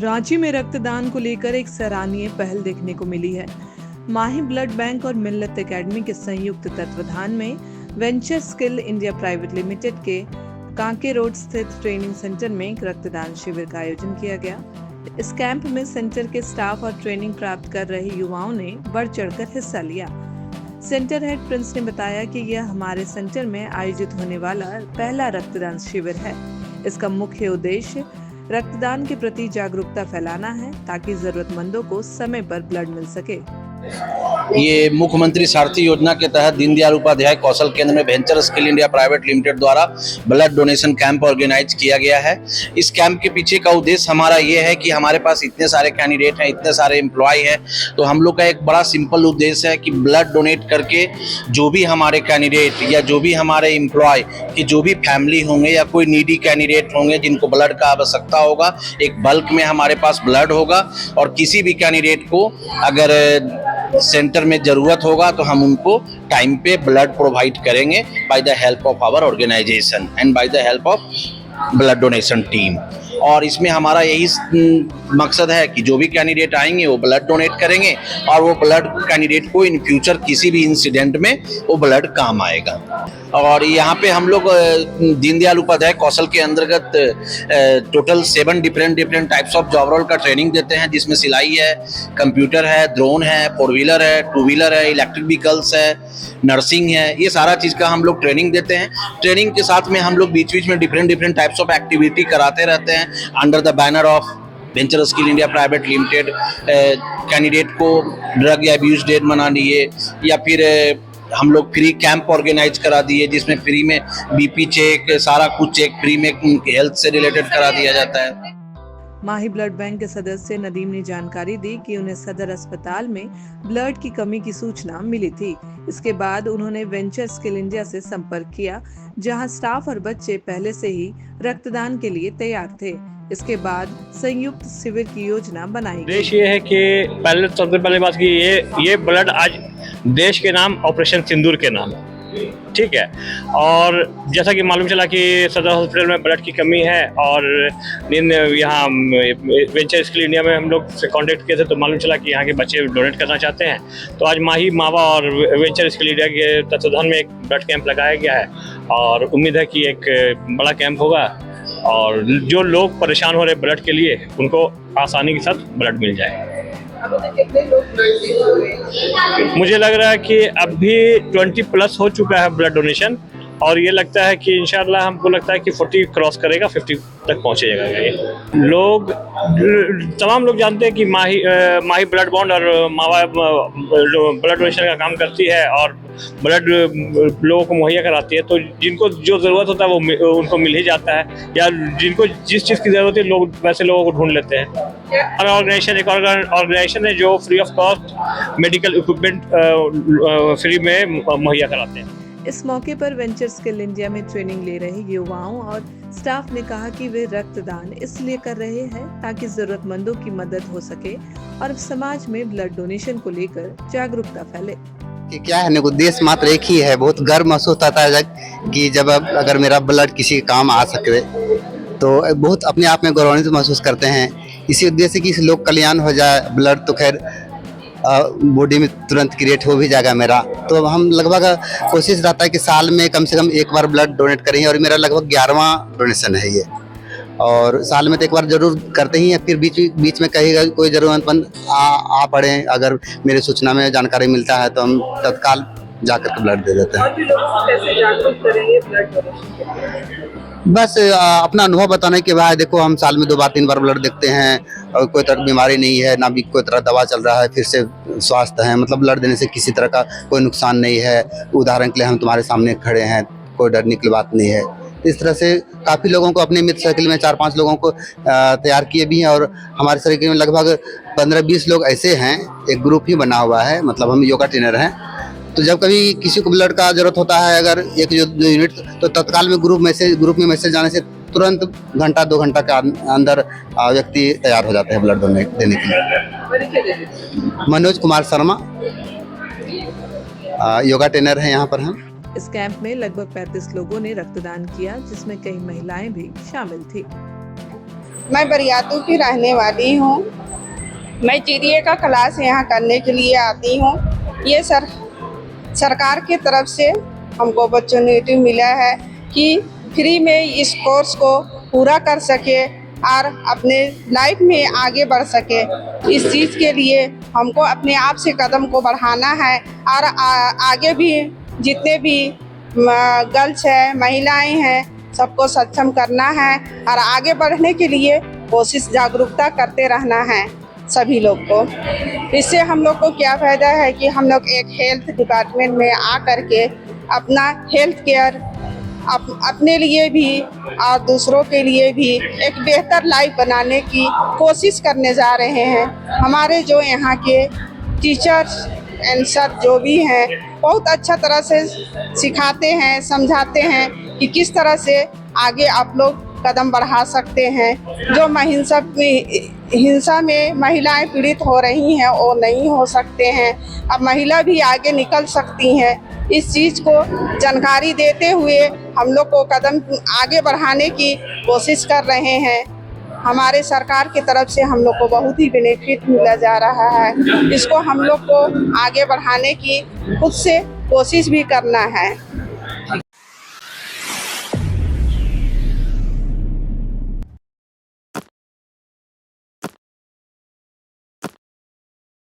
रांची में रक्तदान को लेकर एक सराहनीय पहल देखने को मिली है। माही ब्लड बैंक और मिल्लत एकेडमी के संयुक्त तत्वाधान में venture skill India private limited के कांके रोड स्थित ट्रेनिंग सेंटर में एक रक्तदान शिविर का आयोजन किया गया। इस कैंप में सेंटर के स्टाफ और ट्रेनिंग प्राप्त कर रहे युवाओं ने बढ़ चढ़कर हिस्सा लिया। सेंटर हेड प्रिंस ने बताया कि यह हमारे सेंटर में आयोजित होने वाला पहला रक्तदान शिविर है। इसका मुख्य उद्देश्य रक्तदान के प्रति जागरूकता फैलाना है ताकि जरूरतमंदों को समय पर ब्लड मिल सके। ये मुख्यमंत्री सारथी योजना के तहत दीनदयाल उपाध्याय कौशल केंद्र में venture skill India private limited द्वारा ब्लड डोनेशन कैंप ऑर्गेनाइज किया गया है। इस कैंप के पीछे का उद्देश्य हमारा ये है कि हमारे पास इतने सारे कैंडिडेट हैं, इतने सारे एम्प्लॉय हैं, तो हम लोग का एक बड़ा सिंपल उद्देश्य है कि ब्लड डोनेट करके जो भी हमारे कैंडिडेट या जो भी हमारे एम्प्लॉय की जो भी फैमिली होंगे या कोई नीडी कैंडिडेट होंगे जिनको ब्लड का आवश्यकता होगा, एक बल्क में हमारे पास ब्लड होगा और किसी भी कैंडिडेट को अगर सेंटर में जरूरत होगा तो हम उनको टाइम पे ब्लड प्रोवाइड करेंगे by the help of our organisation and by the help of blood donation team. और इसमें हमारा यही मकसद है कि जो भी कैंडिडेट आएंगे वो ब्लड डोनेट करेंगे और वो ब्लड कैंडिडेट को इन फ्यूचर किसी भी इंसिडेंट में वो ब्लड काम आएगा। और यहाँ पे हम लोग दीनदयाल उपाध्याय कौशल के अंतर्गत total 7 different types of job role का ट्रेनिंग देते हैं, जिसमें सिलाई है, कंप्यूटर है, ड्रोन है, 4 व्हीलर है, 2 व्हीलर है, इलेक्ट्रिक व्हीकल्स है, नर्सिंग है। ये सारा चीज़ का हम लोग ट्रेनिंग देते हैं। ट्रेनिंग के साथ में हम लोग बीच बीच में डिफरेंट टाइप्स ऑफ एक्टिविटी कराते रहते हैं under the banner of venture skill India private limited. Candidate को ड्रग या अब्यूज डे मना लिए या फिर हम लोग फ्री कैंप ऑर्गेनाइज करा दिए जिसमें फ्री में बीपी चेक, सारा कुछ चेक फ्री में हेल्थ से रिलेटेड करा दिया जाता है। माही ब्लड बैंक के सदस्य नदीम ने जानकारी दी कि उन्हें सदर अस्पताल में ब्लड की कमी की सूचना मिली थी। इसके बाद उन्होंने वेंचर स्किल इंडिया से संपर्क किया, जहां स्टाफ और बच्चे पहले से ही रक्तदान के लिए तैयार थे। इसके बाद संयुक्त शिविर की योजना बनाई। उद्देश्य ये है कि सबसे पहले बात की ये ब्लड आज देश के नाम ऑपरेशन सिंदूर के नाम, ठीक है। और जैसा कि मालूम चला कि सदर हॉस्पिटल में ब्लड की कमी है और यहाँ वेंचर स्किल इंडिया में हम लोग से कांटेक्ट किए थे तो मालूम चला कि यहाँ के बच्चे डोनेट करना चाहते हैं। तो आज माही मावा और वेंचर स्किल इंडिया के तत्वाधान में एक ब्लड कैंप लगाया गया है और उम्मीद है कि एक बड़ा कैंप होगा और जो लोग परेशान हो रहे ब्लड के लिए उनको आसानी के साथ ब्लड मिल जाए। मुझे लग रहा है कि अभी 20+ हो चुका है ब्लड डोनेशन और ये लगता है कि इंशाल्लाह हमको लगता है कि 40 क्रॉस करेगा, 50 तक पहुंचेगा। ये लोग तमाम लोग जानते हैं कि माही ब्लड बॉन्ड और मावा ब्लड डोनेशन का काम करती है और ब्लड लोगों को मुहैया कराती है। तो जिनको जो ज़रूरत होता है वो उनको मिल ही जाता है या जिनको जिस चीज़ की ज़रूरत है लोग वैसे लोगों को ढूंढ लेते हैं। और ऑर्गेनाइजेशन है जो free of cost medical equipment free में मुहैया कराते हैं। इस मौके पर वेंचर स्किल इंडिया में ट्रेनिंग ले रहे युवाओं और स्टाफ ने कहा कि वे रक्तदान इसलिए कर रहे हैं ताकि जरूरतमंदों की मदद हो सके और समाज में ब्लड डोनेशन को लेकर जागरूकता फैले। कि क्या है, उद्देश्य मात्र एक ही है। बहुत गर्व महसूस होता है कि जब अगर मेरा ब्लड किसी काम आ सके तो बहुत अपने आप में गौरवान्वित महसूस करते हैं। इसी उद्देश्य कि लोक कल्याण हो जाए। ब्लड तो खैर बॉडी में तुरंत क्रिएट हो भी जाएगा मेरा, तो हम लगभग कोशिश रहता है कि साल में कम से कम एक बार ब्लड डोनेट करें और मेरा लगभग 11वां डोनेशन है ये। और साल में तो एक बार जरूर करते ही हैं, फिर बीच में कहीं कोई ज़रूरतमंद आ पड़े, अगर मेरे सूचना में जानकारी मिलता है तो हम तत्काल जाकर के ब्लड दे देते हैं। बस अपना अनुभव बताने के बाद देखो, हम साल में 2 बार 3 बार ब्लड देखते हैं और कोई तरह बीमारी नहीं है, ना भी कोई तरह दवा चल रहा है, फिर से स्वास्थ्य है, मतलब ब्लड देने से किसी तरह का कोई नुकसान नहीं है। उदाहरण के लिए हम तुम्हारे सामने खड़े हैं, कोई डरने की बात नहीं है। इस तरह से काफ़ी लोगों को अपने मित्र सर्किल में 4-5 लोगों को तैयार किए भी हैं और हमारे सर्किल में लगभग 15-20 लोग ऐसे हैं, एक ग्रुप ही बना हुआ है, मतलब हम योगा ट्रेनर हैं। तो जब कभी किसी को ब्लड का जरूरत होता है, अगर एक जो यूनिट, तो तत्काल में ग्रुप में मैसेज जाने से तुरंत 1-2 घंटा के अंदर व्यक्ति तैयार हो जाते हैं ब्लड देने के लिए। मनोज कुमार शर्मा, योगा ट्रेनर है यहाँ पर हम। इस कैंप में लगभग 35 लोगों ने रक्तदान किया, जिसमें कई महिलाएं भी शामिल थी। मैं बरियातू की रहने वाली हूँ। मैं जीडीए का क्लास यहाँ करने के लिए आती हूँ। ये सरकार की तरफ से हमको अपॉर्चुनिटी मिला है कि फ्री में इस कोर्स को पूरा कर सके और अपने लाइफ में आगे बढ़ सके। इस चीज़ के लिए हमको अपने आप से कदम को बढ़ाना है और आगे भी जितने भी गर्ल्स हैं, महिलाएं हैं, सबको सक्षम करना है और आगे बढ़ने के लिए कोशिश जागरूकता करते रहना है सभी लोग को। इससे हम लोग को क्या फ़ायदा है कि हम लोग एक हेल्थ डिपार्टमेंट में आ करके अपना हेल्थ केयर अपने लिए भी और दूसरों के लिए भी एक बेहतर लाइफ बनाने की कोशिश करने जा रहे हैं। हमारे जो यहाँ के टीचर्स एंड सर जो भी हैं बहुत अच्छा तरह से सिखाते हैं, समझाते हैं कि किस तरह से आगे आप लोग कदम बढ़ा सकते हैं। जो हिंसा में महिलाएं पीड़ित हो रही हैं वो नहीं हो सकते हैं। अब महिला भी आगे निकल सकती हैं। इस चीज़ को जानकारी देते हुए हम लोग को कदम आगे बढ़ाने की कोशिश कर रहे हैं। हमारे सरकार की तरफ से हम लोग को बहुत ही बेनिफिट मिला जा रहा है। इसको हम लोग को आगे बढ़ाने की खुद से कोशिश भी करना है।